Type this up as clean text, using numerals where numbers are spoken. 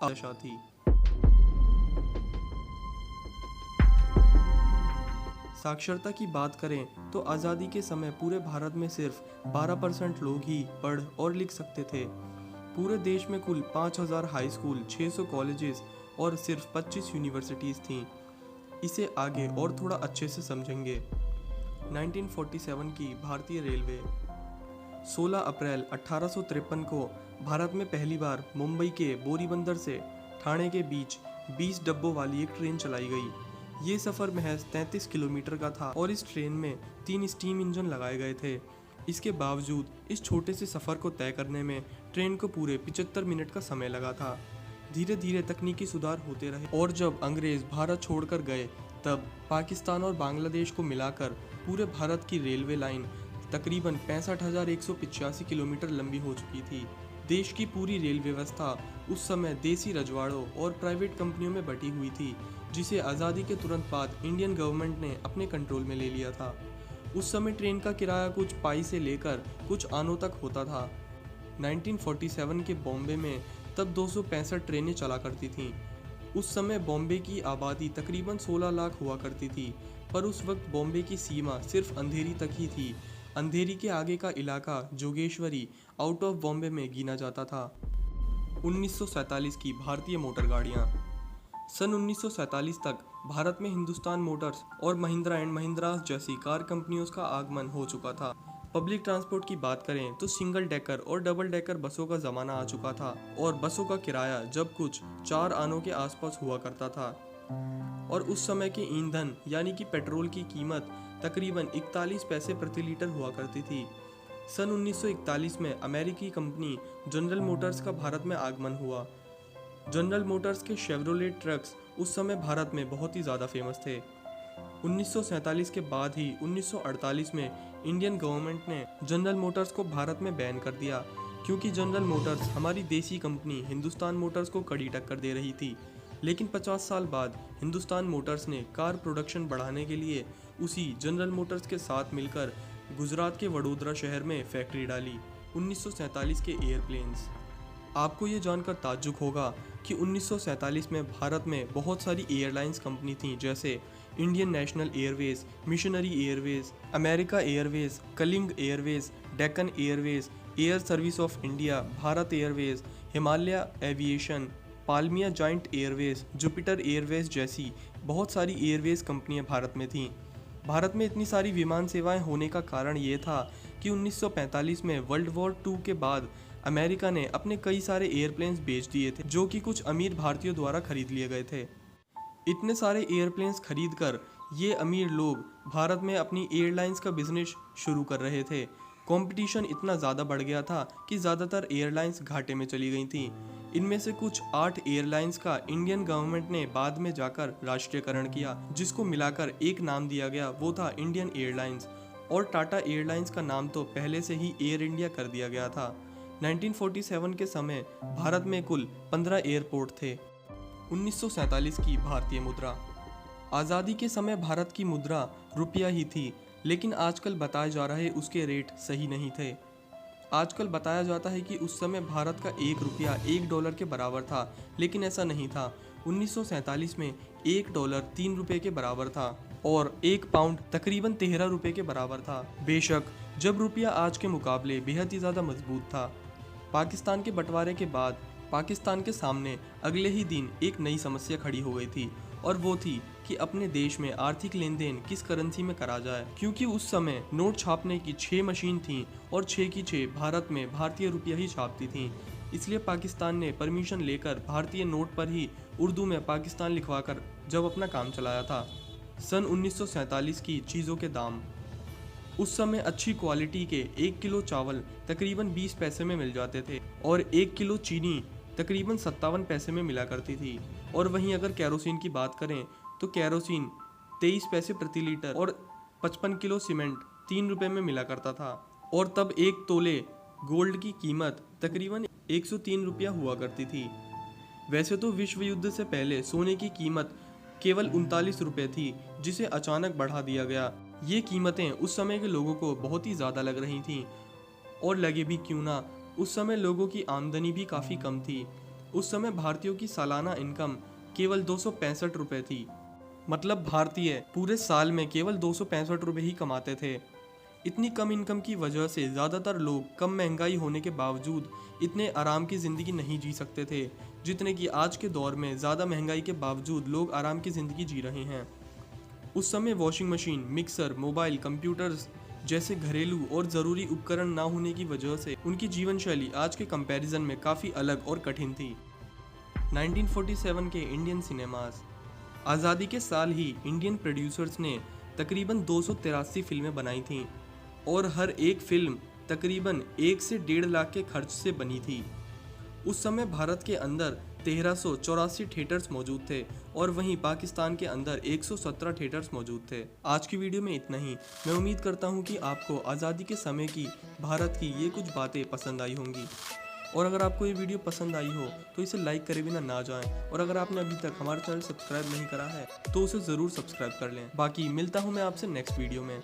आशा थी। साक्षरता की बात करें तो आज़ादी के समय पूरे भारत में सिर्फ 12% लोग ही पढ़ और लिख सकते थे। पूरे देश में कुल 5000 हाई स्कूल, 600 कॉलेजेस और सिर्फ 25 यूनिवर्सिटीज़ थीं। इसे आगे और थोड़ा अच्छे से समझेंगे। 1947 की भारतीय रेलवे। 16 अप्रैल 1853 को भारत में पहली बार मुंबई के बोरीबंदर से ठाणे के बीच 20 डब्बों वाली एक ट्रेन चलाई गई। ये सफ़र महज 33 किलोमीटर का था और इस ट्रेन में 3 स्टीम इंजन लगाए गए थे। इसके बावजूद इस छोटे से सफ़र को तय करने में ट्रेन को पूरे 75 मिनट का समय लगा था। धीरे धीरे तकनीकी सुधार होते रहे और जब अंग्रेज भारत छोड़कर गए तब पाकिस्तान और बांग्लादेश को मिलाकर पूरे भारत की रेलवे लाइन तकरीबन 65,185 किलोमीटर लंबी हो चुकी थी। देश की पूरी रेल व्यवस्था उस समय देसी रजवाड़ों और प्राइवेट कंपनियों में बटी हुई थी, जिसे आज़ादी के तुरंत बाद इंडियन गवर्नमेंट ने अपने कंट्रोल में ले लिया था। उस समय ट्रेन का किराया कुछ पाई से लेकर कुछ आनों तक होता था। 1947 के बॉम्बे में तब 265 ट्रेनें चला करती थीं। उस समय बॉम्बे की आबादी तकरीबन 16 लाख हुआ करती थी, पर उस वक्त बॉम्बे की सीमा सिर्फ अंधेरी तक ही थी। अंधेरी के आगे का इलाका जोगेश्वरी आउट ऑफ बॉम्बे में गिना जाता था। 1947 की भारतीय मोटर गाड़ियाँ। सन 1947 तक भारत में हिंदुस्तान मोटर्स और महिंद्रा एंड महिंद्रा जैसी कार कंपनियों का आगमन हो चुका था। पब्लिक ट्रांसपोर्ट की बात करें तो सिंगल डेकर और डबल डेकर बसों का ज़माना आ चुका था और बसों का किराया जब कुछ 4 आनों के आसपास हुआ करता था और उस समय के ईंधन यानी कि पेट्रोल की कीमत तकरीबन 41 पैसे प्रति लीटर हुआ करती थी। सन 1941 में अमेरिकी कंपनी जनरल मोटर्स का भारत में आगमन हुआ। जनरल मोटर्स के शेवरोलेट ट्रक्स उस समय भारत में बहुत ही ज़्यादा फेमस थे। 1947 के बाद ही 1948 में इंडियन गवर्नमेंट ने जनरल मोटर्स को भारत में बैन कर दिया, क्योंकि जनरल मोटर्स हमारी देसी कंपनी हिंदुस्तान मोटर्स को कड़ी टक्कर दे रही थी। लेकिन 50 साल बाद हिंदुस्तान मोटर्स ने कार प्रोडक्शन बढ़ाने के लिए उसी जनरल मोटर्स के साथ मिलकर गुजरात के वडोदरा शहर में फैक्ट्री डाली। 1947 के एयरप्लेन्स। आपको ये जानकर ताज्जुब होगा कि 1947 में भारत में बहुत सारी एयरलाइंस कंपनी थीं, जैसे Indian National Airways, Missionary Airways, America Airways, Kalinga Airways, Deccan Airways, Air Service of India, Bharat Airways, Himalaya Aviation, पालमिया जॉइंट एयरवेज, जुपिटर एयरवेज जैसी बहुत सारी एयरवेज कंपनियां भारत में थीं। भारत में इतनी सारी विमान सेवाएं होने का कारण ये था कि 1945 में वर्ल्ड वॉर 2 के बाद अमेरिका ने अपने कई सारे एयरप्लेन्स बेच दिए थे, जो कि कुछ अमीर भारतीयों द्वारा खरीद लिए गए थे। इतने सारे एयरप्लेन्स खरीद कर ये अमीर लोग भारत में अपनी एयरलाइंस का बिजनेस शुरू कर रहे थे। कंपटीशन इतना ज़्यादा बढ़ गया था कि ज़्यादातर एयरलाइंस घाटे में चली गई थीं। इनमें से कुछ 8 एयरलाइंस का इंडियन गवर्नमेंट ने बाद में जाकर राष्ट्रीयकरण किया, जिसको मिलाकर एक नाम दिया गया, वो था इंडियन एयरलाइंस। और टाटा एयरलाइंस का नाम तो पहले से ही एयर इंडिया कर दिया गया था। 1947 के समय भारत में कुल 15 एयरपोर्ट थे। 1947 की भारतीय मुद्रा। आज़ादी के समय भारत की मुद्रा रुपया ही थी, लेकिन आजकल बताए जा रहे उसके रेट सही नहीं थे। आजकल बताया जाता है कि उस समय भारत का 1 रुपया 1 डॉलर के बराबर था, लेकिन ऐसा नहीं था। 1947 में 1 डॉलर 3 रुपये के बराबर था और 1 पाउंड तकरीबन 13 रुपये के बराबर था। बेशक जब रुपया आज के मुकाबले बेहद ही ज़्यादा मजबूत था। पाकिस्तान के बंटवारे के बाद पाकिस्तान के सामने अगले ही दिन एक नई समस्या खड़ी हो गई थी, और वो थी कि अपने देश में आर्थिक लेन देन किस करेंसी में करा जाए, क्योंकि उस समय नोट छापने की 6 मशीन थीं और 6 की 6 भारत में भारतीय रुपया ही छापती थीं। इसलिए पाकिस्तान ने परमिशन लेकर भारतीय नोट पर ही उर्दू में पाकिस्तान लिखवाकर जब अपना काम चलाया था। सन 1947 की चीज़ों के दाम। उस समय अच्छी क्वालिटी के 1 किलो चावल तकरीबन 20 पैसे में मिल जाते थे और 1 किलो चीनी तकरीबन 57 पैसे में मिला करती थी। और वहीं अगर कैरोसिन की बात करें तो कैरोसिन 23 पैसे प्रति लीटर और 55 किलो सीमेंट 3 रुपये में मिला करता था। और तब 1 तोले गोल्ड की कीमत तकरीबन 103 रुपया हुआ करती थी। वैसे तो विश्व युद्ध से पहले सोने की कीमत केवल 39 रुपये थी, जिसे अचानक बढ़ा दिया गया। ये कीमतें उस समय के लोगों को बहुत ही ज़्यादा लग रही थीं, और लगे भी क्यों ना, उस समय लोगों की आमदनी भी काफ़ी कम थी। उस समय भारतीयों की सालाना इनकम केवल 265 रुपये थी। मतलब भारतीय पूरे साल में केवल 265 रुपये ही कमाते थे। इतनी कम इनकम की वजह से ज़्यादातर लोग कम महंगाई होने के बावजूद इतने आराम की ज़िंदगी नहीं जी सकते थे जितने कि आज के दौर में ज़्यादा महंगाई के बावजूद लोग आराम की ज़िंदगी जी रहे हैं। उस समय washing machine, mixer, mobile, computers जैसे घरेलू और ज़रूरी उपकरण ना होने की वजह से उनकी जीवन शैली आज के कंपैरिजन में काफ़ी अलग और कठिन थी। 1947 के इंडियन सिनेमास। आज़ादी के साल ही इंडियन प्रोड्यूसर्स ने तकरीबन 283 फिल्में बनाई थीं और हर एक फिल्म तकरीबन 1 से 1.5 लाख के खर्च से बनी थी। उस समय भारत के अंदर 1384 थिएटर्स मौजूद थे और वहीं पाकिस्तान के अंदर 117 थिएटर्स मौजूद थे। आज की वीडियो में इतना ही। मैं उम्मीद करता हूं कि आपको आज़ादी के समय की भारत की ये कुछ बातें पसंद आई होंगी। और अगर आपको ये वीडियो पसंद आई हो तो इसे लाइक करे बिना ना जाएं। और अगर आपने अभी तक हमारा चैनल सब्सक्राइब नहीं करा है तो उसे ज़रूर सब्सक्राइब कर लें। बाकी मिलता हूँ मैं आपसे नेक्स्ट वीडियो में।